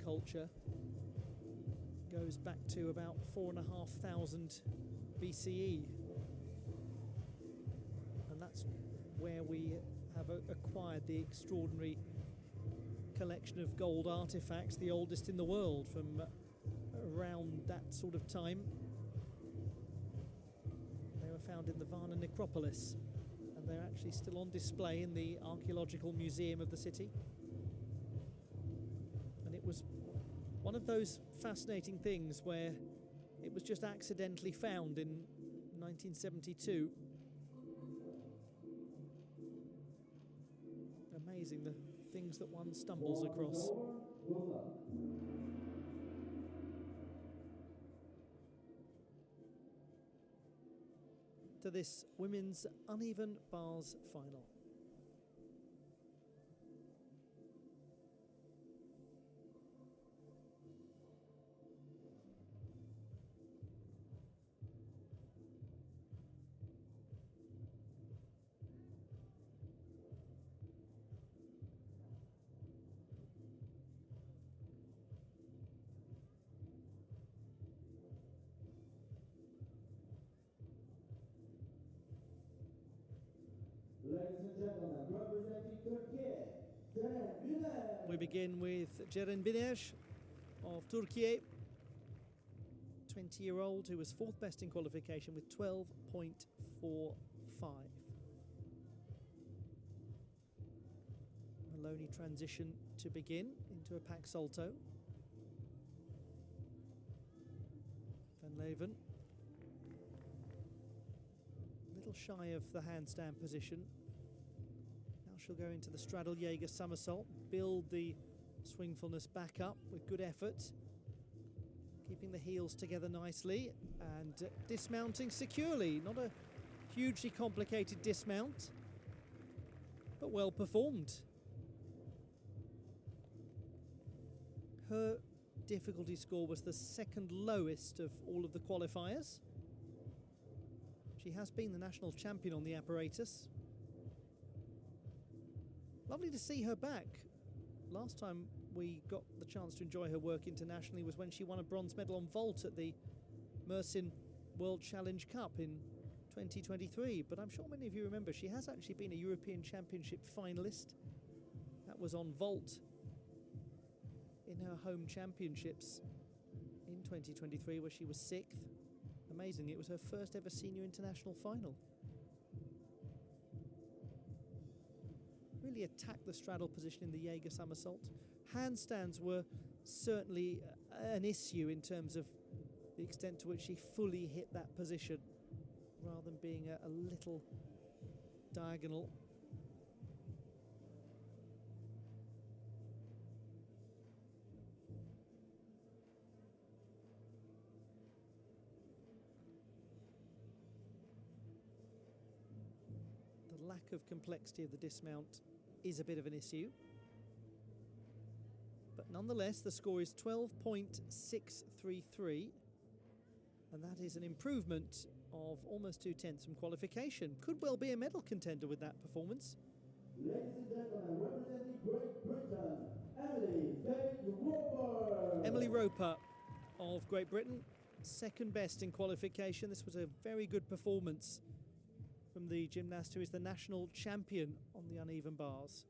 culture goes back to about 4,500 BCE. And that's where we have acquired the extraordinary collection of gold artifacts, the oldest in the world, from around that sort of time. They were found in the Varna necropolis, and they're actually still on display in the Archaeological Museum of the city. And it was one of those fascinating things where it was just accidentally found in 1972. Amazing, the things that one stumbles across. To this women's uneven bars final. Ladies and gentlemen, representing Turkey, Ceren Biner. We begin with Ceren Biner of Turkey, 20-year-old who was fourth best in qualification with 12.45. Maloney transition to begin into a pack salto. Van Leeuwen, a little shy of the handstand position. Now she'll go into the straddle Jaeger somersault, build the swingfulness back up with good effort, keeping the heels together nicely and dismounting securely. Not a hugely complicated dismount, but well performed. Her difficulty score was the second lowest of all of the qualifiers. She has been the national champion on the apparatus. Lovely to see her back. Last time we got the chance to enjoy her work internationally was when she won a bronze medal on vault at the Mersin World Challenge Cup in 2023. But I'm sure many of you remember she has actually been a European Championship finalist. That was on vault in her home championships in 2023, where she was 6th. Amazingly, it was her first ever senior international final. Really attacked the straddle position in the Jaeger somersault. Handstands were certainly an issue in terms of the extent to which she fully hit that position, rather than being a little diagonal. The lack of complexity of the dismount is a bit of an issue. But nonetheless, the score is 12.633. And that is an improvement of almost 2/10 from qualification. Could well be a medal contender with that performance. Ladies and gentlemen, representing Great Britain, Emily Roper of Great Britain, second best in qualification. This was a very good performance from the gymnast who is the national champion on the uneven bars.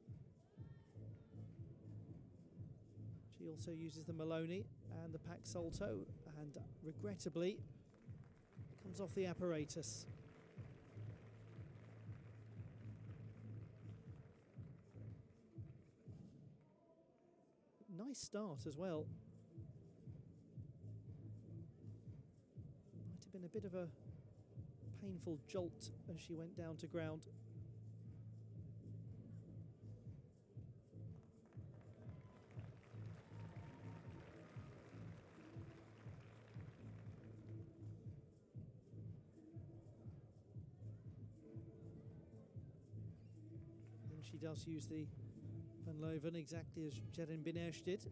She also uses the Maloney and the pack salto, and regrettably comes off the apparatus. Nice start as well. Might have been a bit of a painful jolt as she went down to ground. And she does use the Van Leeuwen exactly as Ceren Biner did.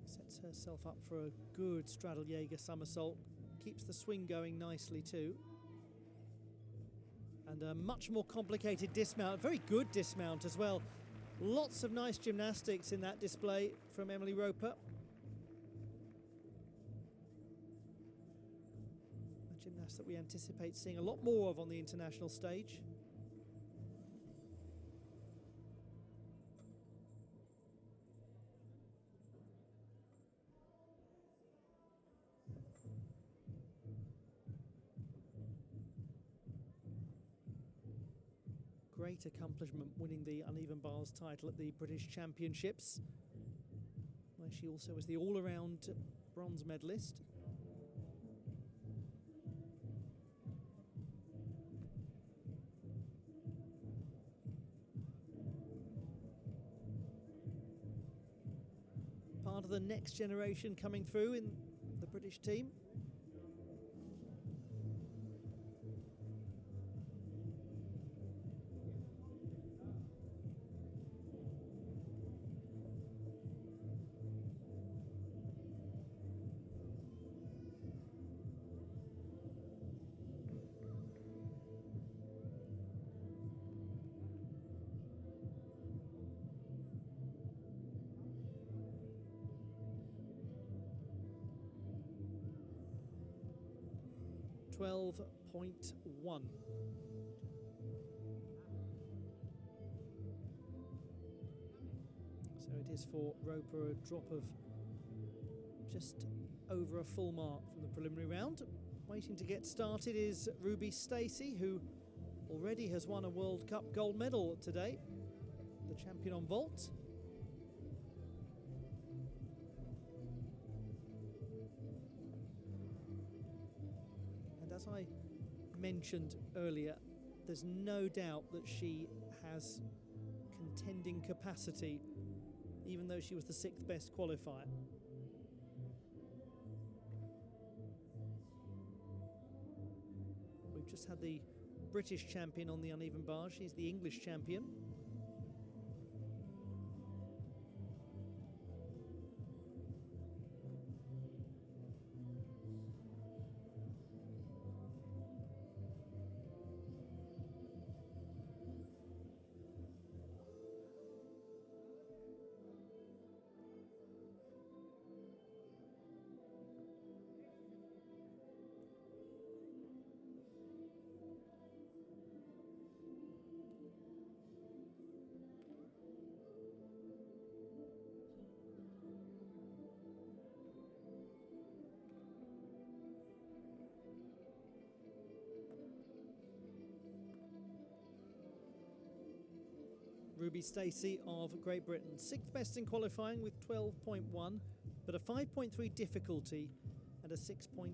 Sets herself up for a good straddle Jaeger somersault. Keeps the swing going nicely too. And a much more complicated dismount, very good dismount as well. Lots of nice gymnastics in that display from Emily Roper. A gymnast that we anticipate seeing a lot more of on the international stage. Great accomplishment winning the uneven bars title at the British Championships, where she also was the all-around bronze medalist. Part of the next generation coming through in the British team. .1. So it is for Roper a drop of just over a full mark from the preliminary round. Waiting to get started is Ruby Stacey, who already has won a World Cup gold medal today, the champion on vault. As I mentioned earlier, there's no doubt that she has contending capacity, even though she was the 6th best qualifier. We've just had the British champion on the uneven bar. She's the English champion. Ruby Stacey of Great Britain, 6th best in qualifying with 12.1, but a 5.3 difficulty and a 6.8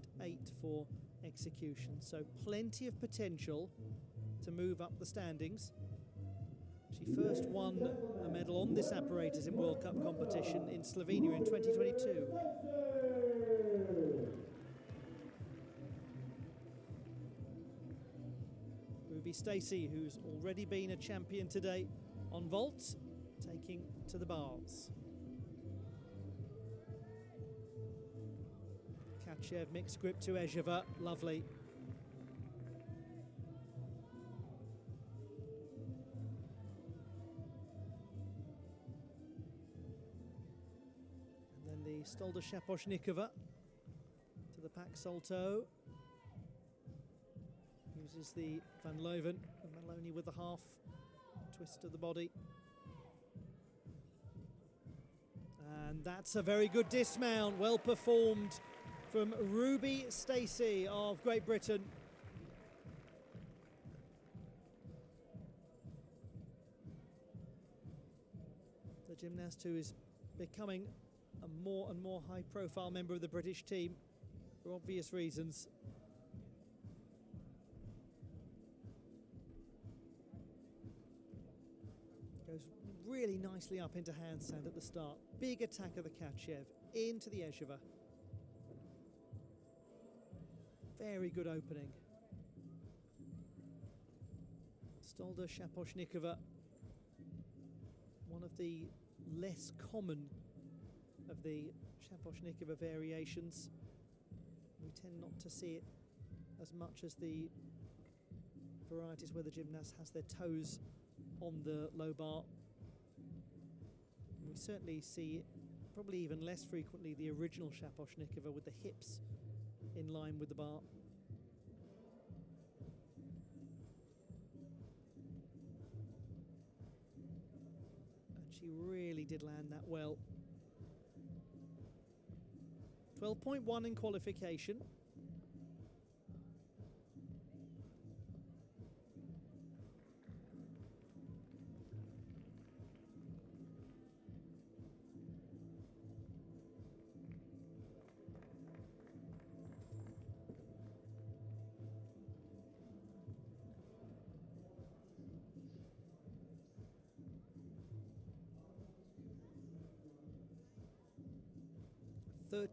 for execution. So plenty of potential to move up the standings. She first won a medal on this apparatus in World Cup competition in Slovenia in 2022. Ruby Stacey, who's already been a champion today on vault, taking to the bars. Kachev mixed grip to Ezheva, lovely. And then the Stolda Shaposhnikova to the Pak Salto. Uses the Van Leuven, and Maloney with the half twist of the body. And that's a very good dismount, well performed from Ruby Stacey of Great Britain. The gymnast who is becoming a more and more high-profile member of the British team for obvious reasons. Goes really nicely up into handstand at the start. Big attack of the Kachev into the Ezheva. Very good opening. Stolda Shaposhnikova, one of the less common of the Shaposhnikova variations. We tend not to see it as much as the varieties where the gymnast has their toes on the low bar. We certainly see, probably even less frequently, the original Shaposhnikova with the hips in line with the bar. And she really did land that well. 12.1 in qualification.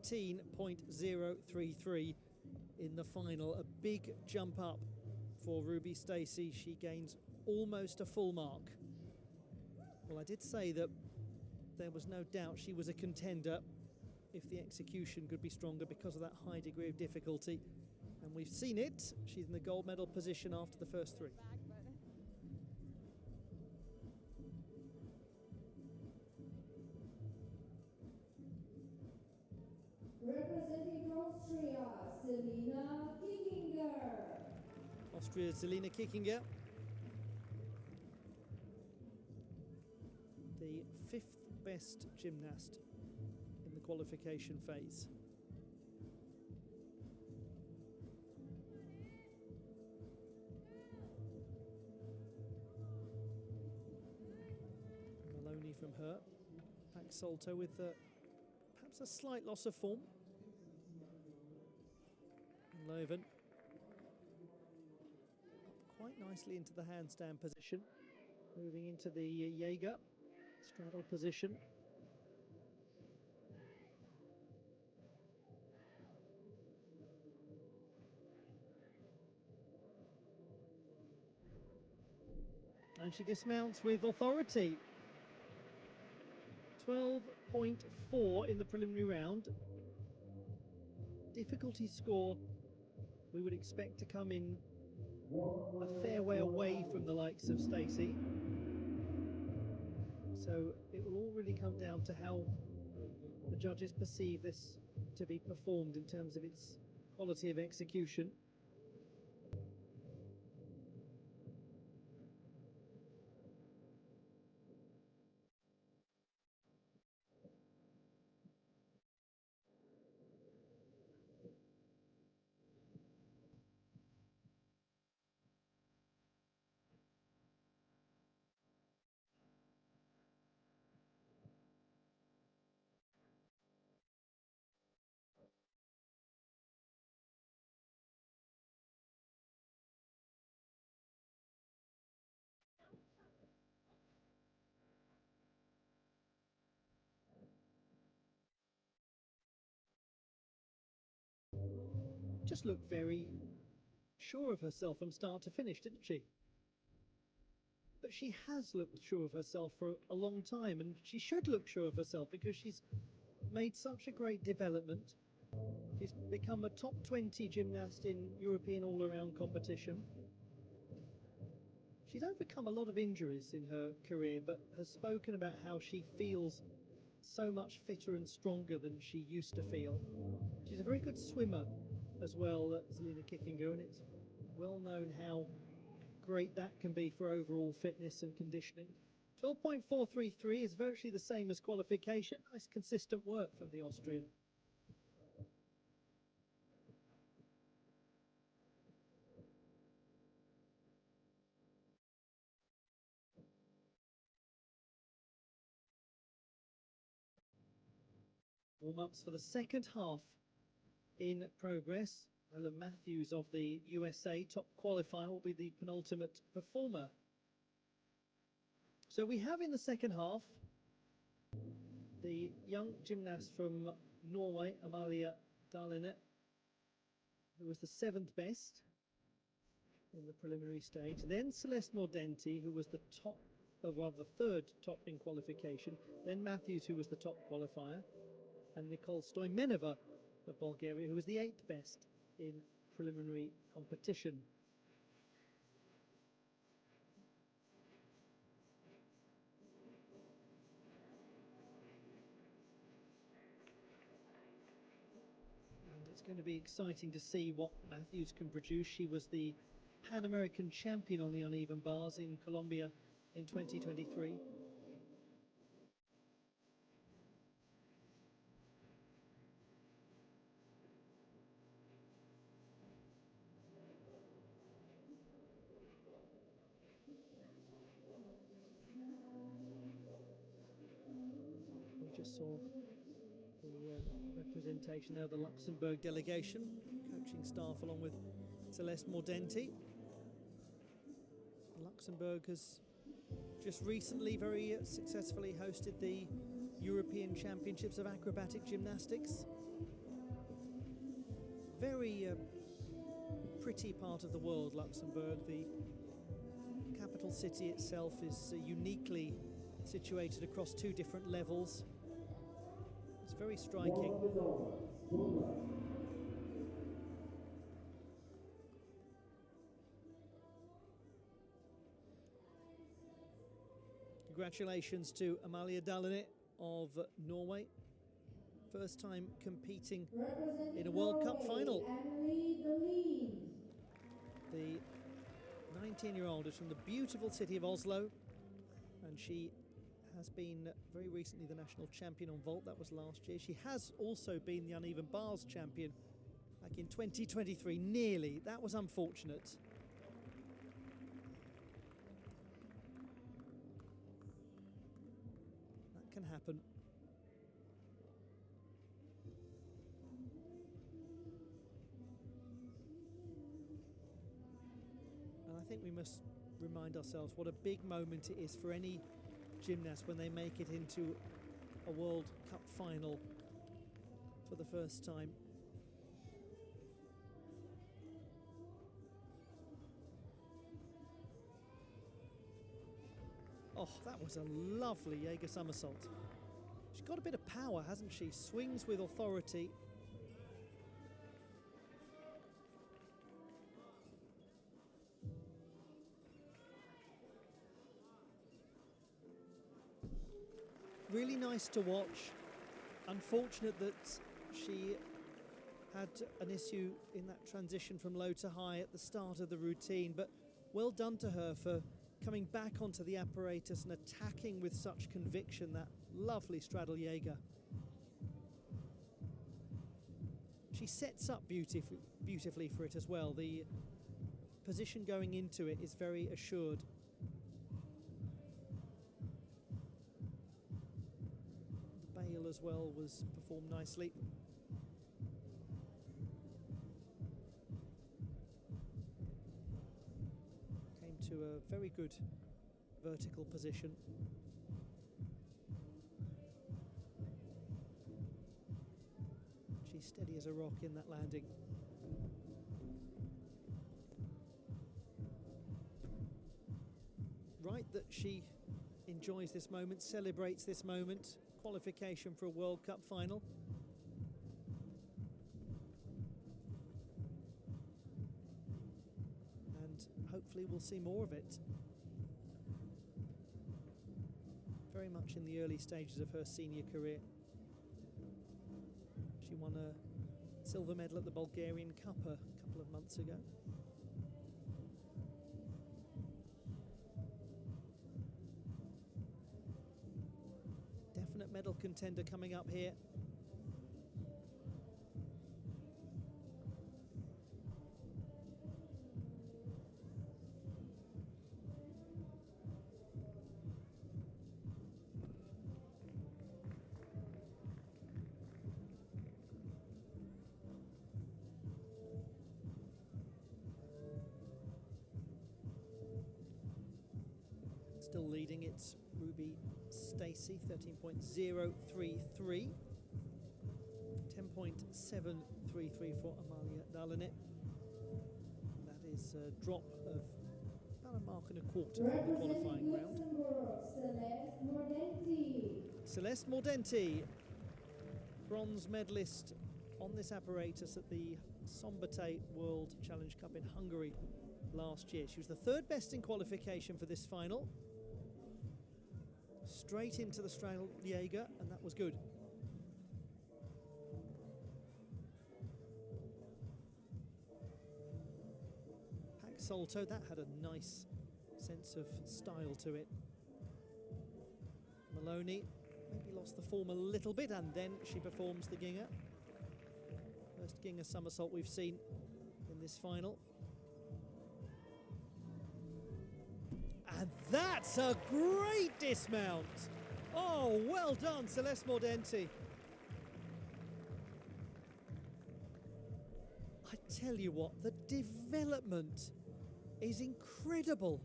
.033 in the final, a big jump up for Ruby Stacey. She gains almost a full mark. Well, I did say that there was no doubt she was a contender if the execution could be stronger because of that high degree of difficulty, and we've seen it. She's in the gold medal position after the first three. Representing Austria, Selina Kickinger. Austria's Selina Kickinger, the 5th best gymnast in the qualification phase. Maloney from her, back salto with perhaps a slight loss of form. And Löwen up quite nicely into the handstand position, moving into the Jaeger straddle position. And she dismounts with authority. 12.4 in the preliminary round. Difficulty score we would expect to come in a fair way away from the likes of Stacey. So it will all really come down to how the judges perceive this to be performed in terms of its quality of execution. Just looked very sure of herself from start to finish, didn't she? But she has looked sure of herself for a long time, and she should look sure of herself because she's made such a great development. She's become a top 20 gymnast in European all-around competition. She's overcome a lot of injuries in her career, but has spoken about how she feels so much fitter and stronger than she used to feel. She's a very good swimmer as well, Selina Kickinger, and it's well known how great that can be for overall fitness and conditioning. 12.433 is virtually the same as qualification. Nice consistent work from the Austrian. Warm-ups for the second half in progress. Ella Matthews of the USA, top qualifier, will be the penultimate performer. So we have in the second half the young gymnast from Norway, Amalie Dahlene, who was the 7th best in the preliminary stage. Then Celeste Mordenti, who was the top, or rather the 3rd top in qualification. Then Matthews, who was the top qualifier. And Nicole Stoimenova of Bulgaria, who was the 8th best in preliminary competition. going to be exciting to see what Matthews can produce. She was the Pan American champion on the uneven bars in Colombia in 2023. We just saw the representation there of the Luxembourg delegation, coaching staff along with Celeste Mordenti. Luxembourg has just recently very successfully hosted the European Championships of Acrobatic Gymnastics. Very pretty part of the world, Luxembourg. The capital city itself is uniquely situated across two different levels. It's very striking. Congratulations to Amalie Dallene of Norway. First time competing in a World Cup final. The 19-year-old is from the beautiful city of Oslo, and she has been very recently the national champion on vault. That was last year. She has also been the uneven bars champion back in 2023. Nearly. That was unfortunate. That can happen. And I think we must remind ourselves what a big moment it is for any gymnast when they make it into a World Cup final for the first time. Oh, that was a lovely Jaeger somersault. She's got a bit of power, hasn't she? Swings with authority. Really nice to watch. Unfortunate that she had an issue in that transition from low to high at the start of the routine, but well done to her for coming back onto the apparatus and attacking with such conviction that lovely straddle Jaeger. She sets up beautifully for it as well. The position going into it is very assured. As well was performed nicely. Came to a very good vertical position. She's steady as a rock in that landing. Right that she enjoys this moment, celebrates this moment. Qualification for a World Cup final. And hopefully we'll see more of it. Very much in the early stages of her senior career. She won a silver medal at the Bulgarian Cup a couple of months ago. Medal contender coming up here. Still leading, it's Ruby Stacey, 13.033. 10.733 for Amalie Dallene. That is a drop of about a mark and a quarter from the qualifying round. Celeste Mordenti, bronze medalist on this apparatus at the Szombathely World Challenge Cup in Hungary last year. She was the third best in qualification for this final. Straight into the straddle Jaeger, and that was good. salto. That had a nice sense of style to it. Maloney maybe lost the form a little bit, and then she performs the Ginger. First Ginger somersault we've seen in this final. And that's a great dismount. Oh, well done, Celeste Mordenti. I tell you what, the development is incredible.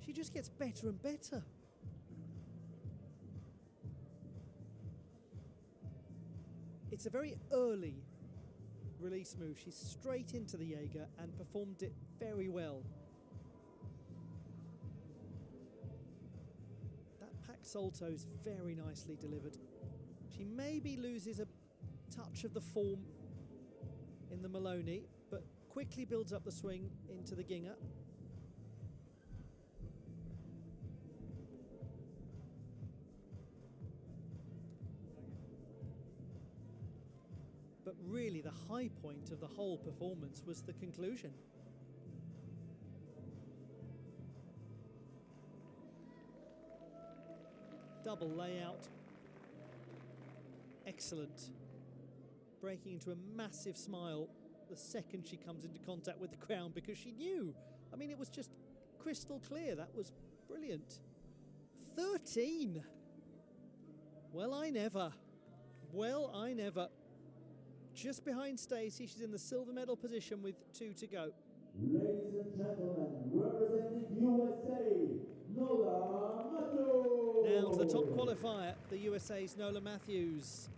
She just gets better and better. It's a very early release move. She's straight into the Jaeger and performed it very well. That pack salto is very nicely delivered. She maybe loses a touch of the form in the Maloney, but quickly builds up the swing into the Ginger. But really the high point of the whole performance was the conclusion. Double layout. Excellent. Breaking into a massive smile the second she comes into contact with the ground, because she knew. I mean, it was just crystal clear. That was brilliant. 13. Well, I never. Well, I never. Just behind Stacey, she's in the silver medal position with 2 to go. Ladies and gentlemen, representing USA, Nola Matthews. Now to the top qualifier, the USA's Nola Matthews.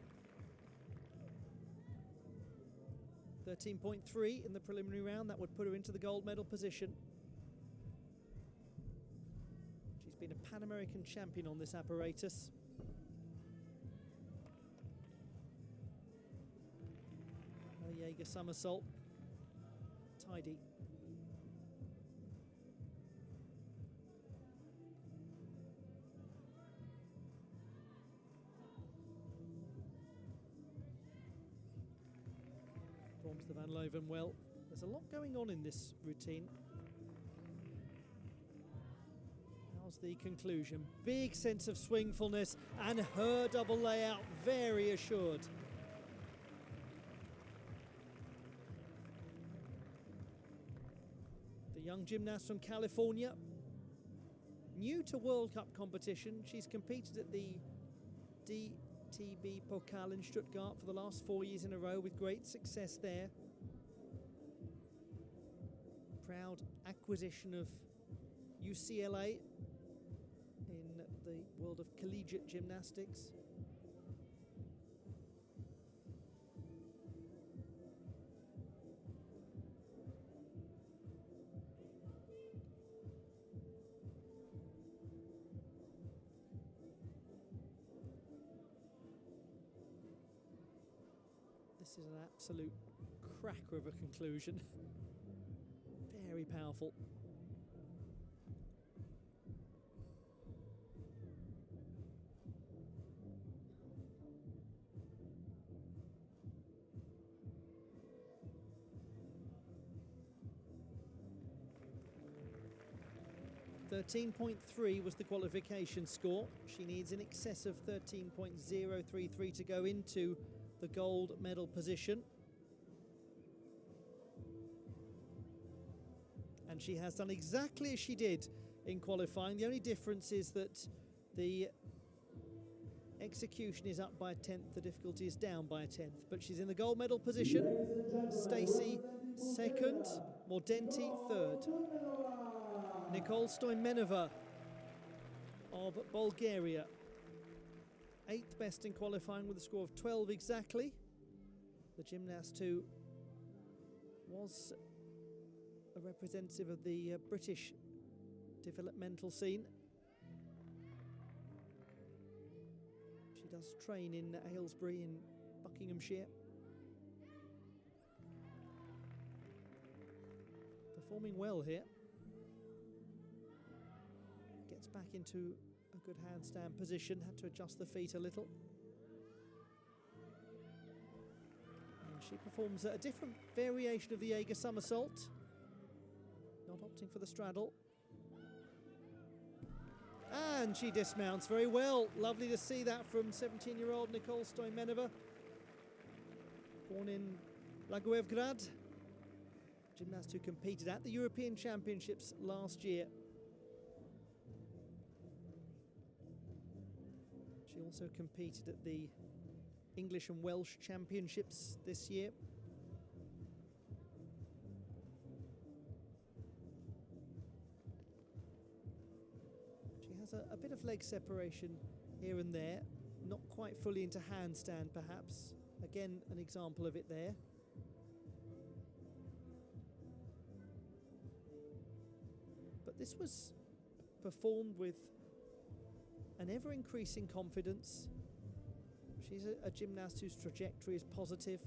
13.3 in the preliminary round. That would put her into the gold medal position. She's been a Pan American champion on this apparatus. Her Jaeger somersault. Tidy. Performs the Van Loven well. There's a lot going on in this routine. How's the conclusion? Big sense of swingfulness, and her double layout very assured. The young gymnast from California, new to World Cup competition. She's competed at the DTB Pokal in Stuttgart for the last 4 years in a row with great success there. Proud acquisition of UCLA in the world of collegiate gymnastics. This is an absolute cracker of a conclusion. Very powerful. .3 was the qualification score. She needs in excess of 13.033 to go into the gold medal position. And she has done exactly as she did in qualifying. The only difference is that the execution is up by a tenth, the difficulty is down by a tenth. But she's in the gold medal position. Stacey second, Mordenti third. Nicole Stoimenova of Bulgaria, 8th best in qualifying with a score of 12 exactly. The gymnast who was a representative of the British developmental scene. She does train in Aylesbury in Buckinghamshire. Performing well here. Gets back into a good handstand position, had to adjust the feet a little. And she performs a different variation of the Jaeger somersault. not opting for the straddle. And she dismounts very well. Lovely to see that from 17-year-old Nicole Stoimenova. Born in Blagoevgrad. Gymnast who competed at the European Championships last year. She also competed at the English and Welsh Championships this year. She has a bit of leg separation here and there, not quite fully into handstand perhaps. Again, an example of it there. But this was performed with an ever-increasing confidence. She's a gymnast whose trajectory is positive.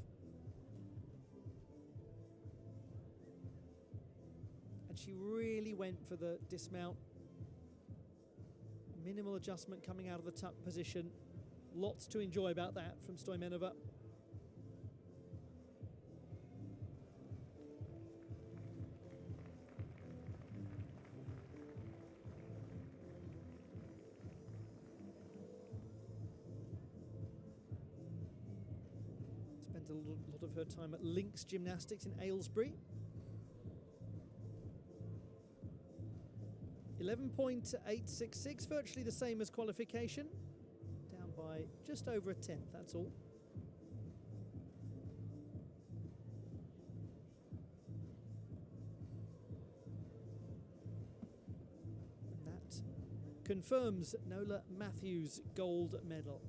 And she really went for the dismount. Minimal adjustment coming out of the tuck position. Lots to enjoy about that from Stoimenova. Spent a lot of her time at Links Gymnastics in Aylesbury. 11.866, virtually the same as qualification. Down by just over a tenth, that's all. And that confirms Nola Matthews' gold medal.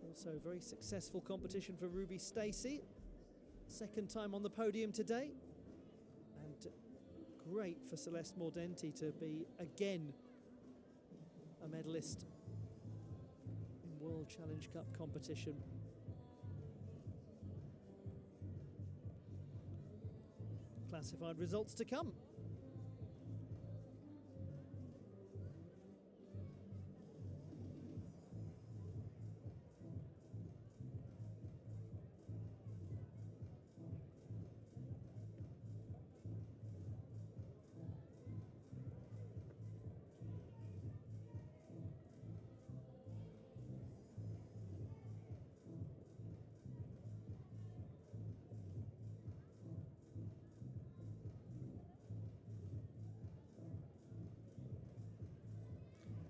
Also a very successful competition for Ruby Stacey. Second time on the podium today. And great for Celeste Mordenti to be again a medalist in World Challenge Cup competition. Classified results to come.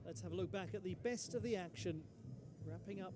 Let's have a look back at the best of the action. Wrapping up